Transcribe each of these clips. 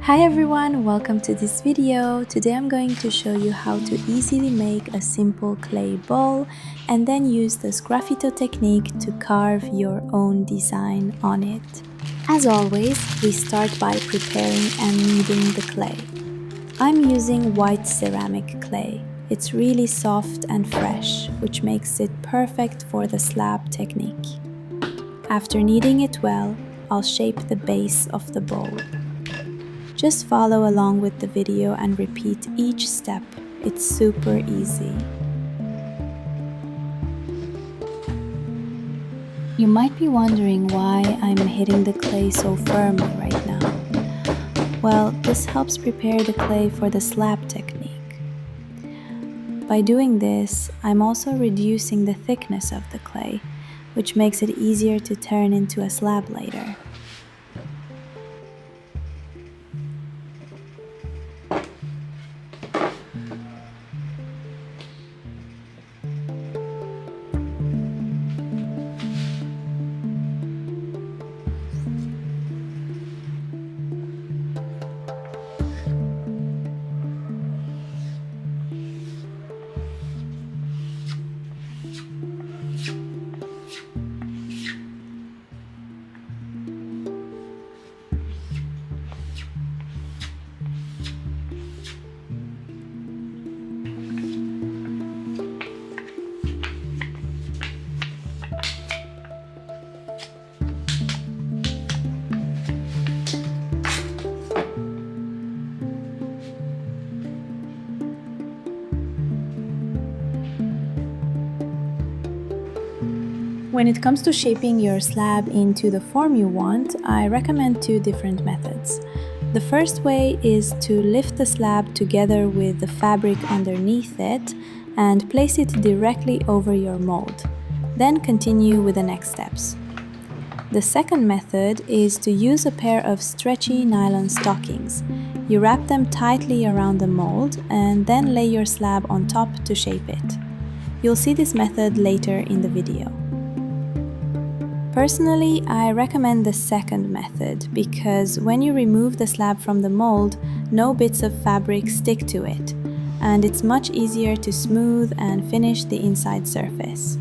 Hi everyone, welcome to this video. Today I'm going to show you how to easily make a simple clay bowl and then use the Sgraffito technique to carve your own design on it. As always, we start by preparing and kneading the clay. I'm using white ceramic clay. It's really soft and fresh, which makes it perfect for the slab technique. After kneading it well, I'll shape the base of the bowl. Just follow along with the video and repeat each step. It's super easy. You might be wondering why I'm hitting the clay so firmly right now. Well, this helps prepare the clay for the slab technique. By doing this, I'm also reducing the thickness of the clay, which makes it easier to turn into a slab later. When it comes to shaping your slab into the form you want, I recommend two different methods. The first way is to lift the slab together with the fabric underneath it and place it directly over your mold. Then continue with the next steps. The second method is to use a pair of stretchy nylon stockings. You wrap them tightly around the mold and then lay your slab on top to shape it. You'll see this method later in the video. Personally, I recommend the second method because when you remove the slab from the mold, no bits of fabric stick to it, and it's much easier to smooth and finish the inside surface.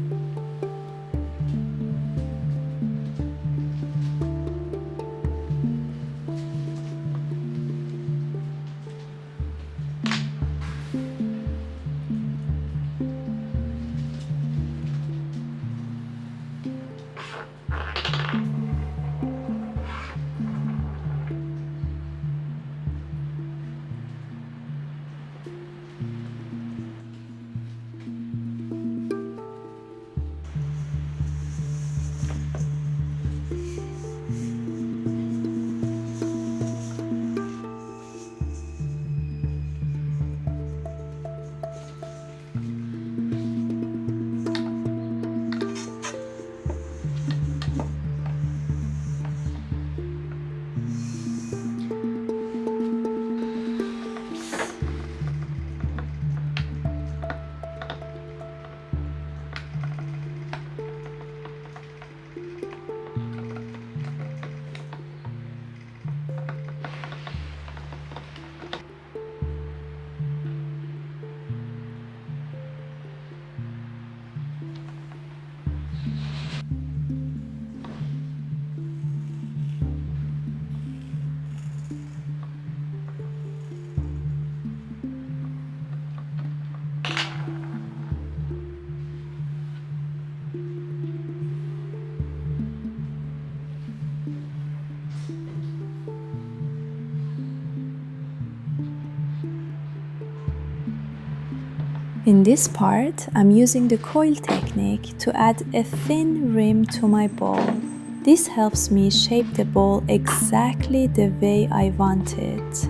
In this part, I'm using the coil technique to add a thin rim to my bowl. This helps me shape the bowl exactly the way I want it.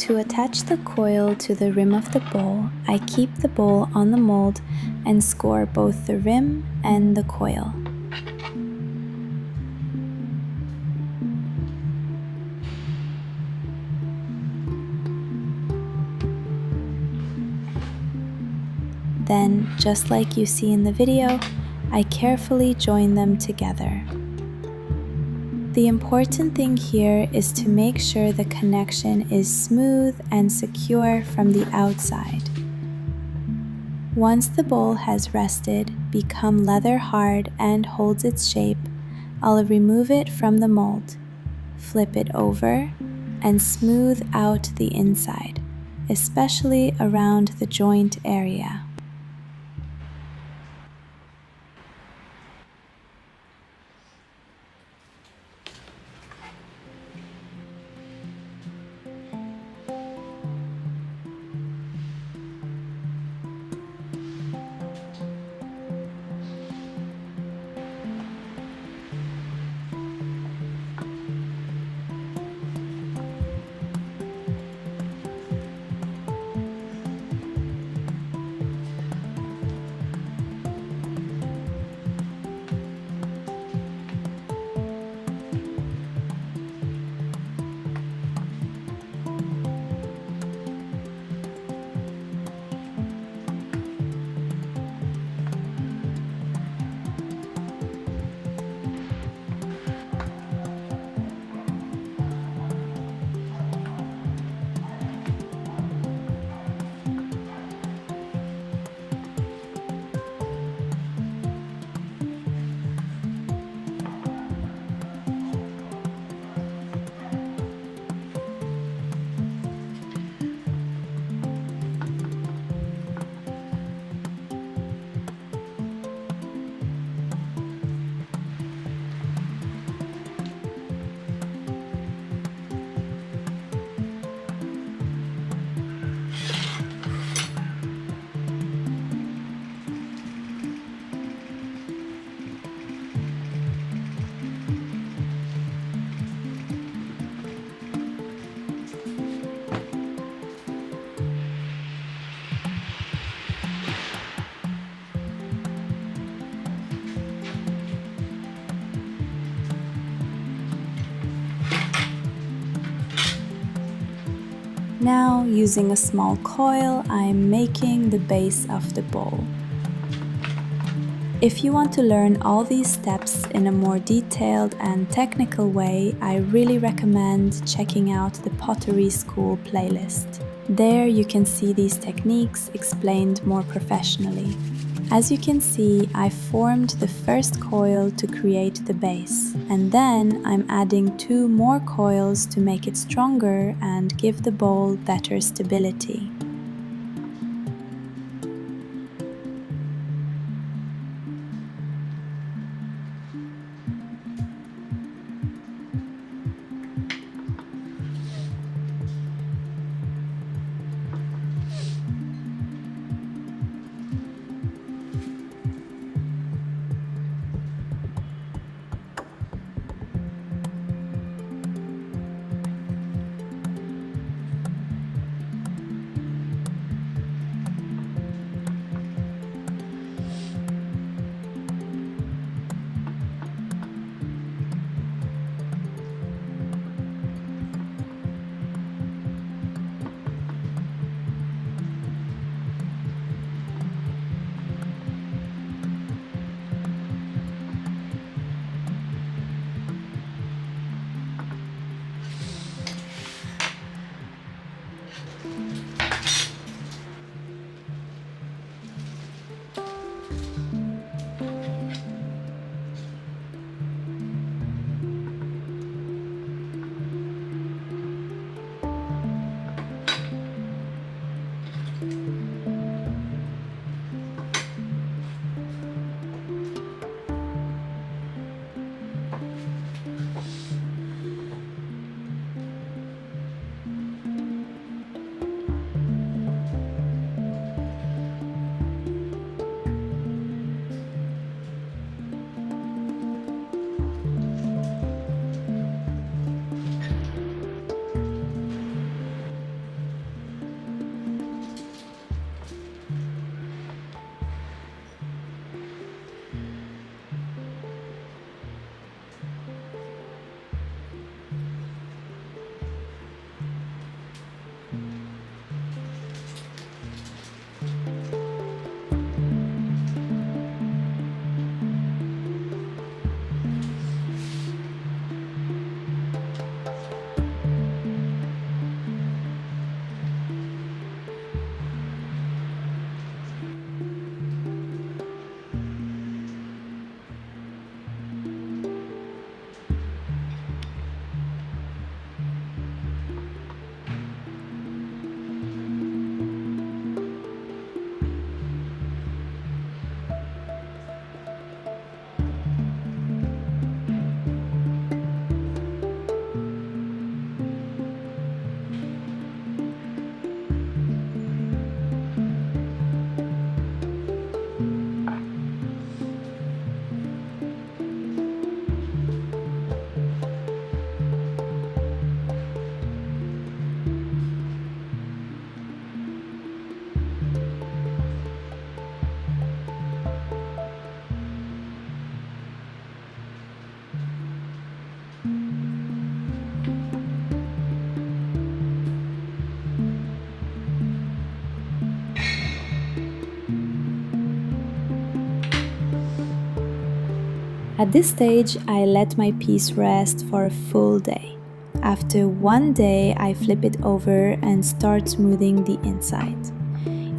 To attach the coil to the rim of the bowl, I keep the bowl on the mold and score both the rim and the coil. Then, just like you see in the video, I carefully join them together. The important thing here is to make sure the connection is smooth and secure from the outside. Once the bowl has rested, become leather hard and holds its shape, I'll remove it from the mold, flip it over, and smooth out the inside, especially around the joint area. Now, using a small coil, I am making the base of the bowl. If you want to learn all these steps in a more detailed and technical way, I really recommend checking out the Pottery School playlist. There you can see these techniques explained more professionally. As you can see, I formed the first coil to create the base, and then I'm adding 2 more coils to make it stronger and give the bowl better stability. At this stage, I let my piece rest for a full day. After one day, I flip it over and start smoothing the inside.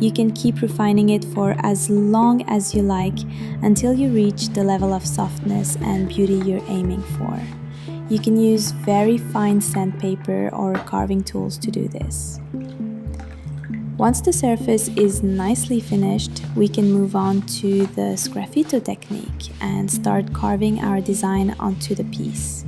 You can keep refining it for as long as you like until you reach the level of softness and beauty you're aiming for. You can use very fine sandpaper or carving tools to do this. Once the surface is nicely finished, we can move on to the Sgraffito technique and start carving our design onto the piece.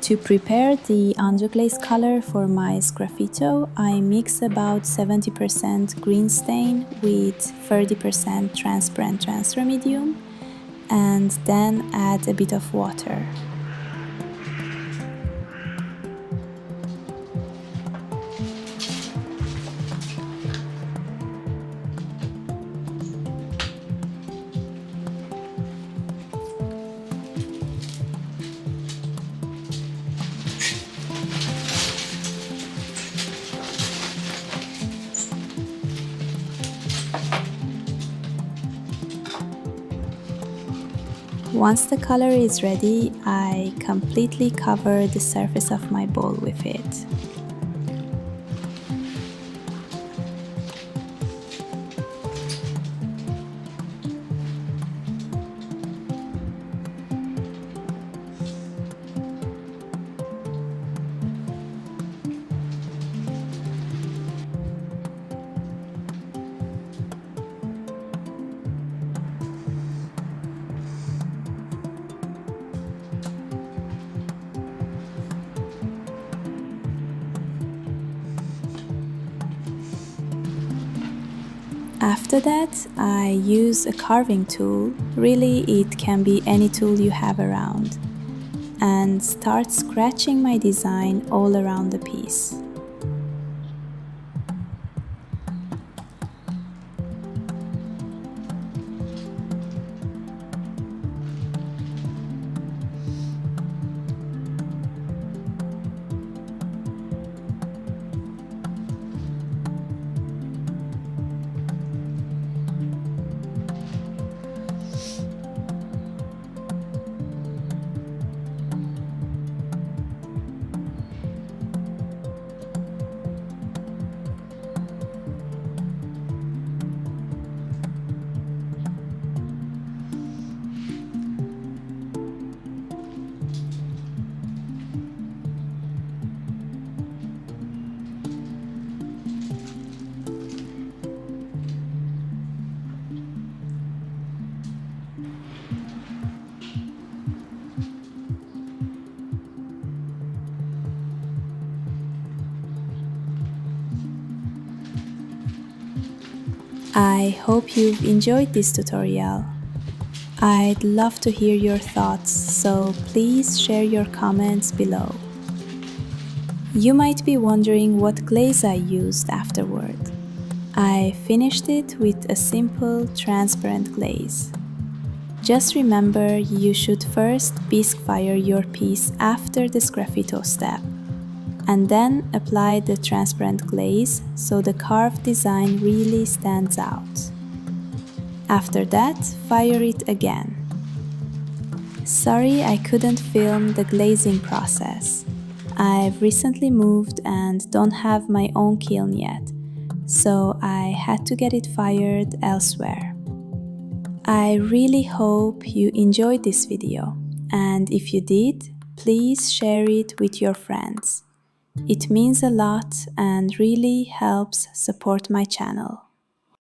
To prepare the underglaze color for my Sgraffito, I mix about 70% green stain with 30% transparent transfer medium and then add a bit of water. Once the color is ready, I completely cover the surface of my bowl with it. After that, I use a carving tool. Really, it can be any tool you have around. and start scratching my design all around the piece. I hope you've enjoyed this tutorial. I'd love to hear your thoughts, so please share your comments below. You might be wondering what glaze I used afterward. I finished it with a simple transparent glaze. Just remember, you should first bisque-fire your piece after the Sgraffito step, and then apply the transparent glaze so the carved design really stands out. After that, fire it again. Sorry I couldn't film the glazing process. I've recently moved and don't have my own kiln yet, so I had to get it fired elsewhere. I really hope you enjoyed this video, and if you did, please share it with your friends. It means a lot and really helps support my channel.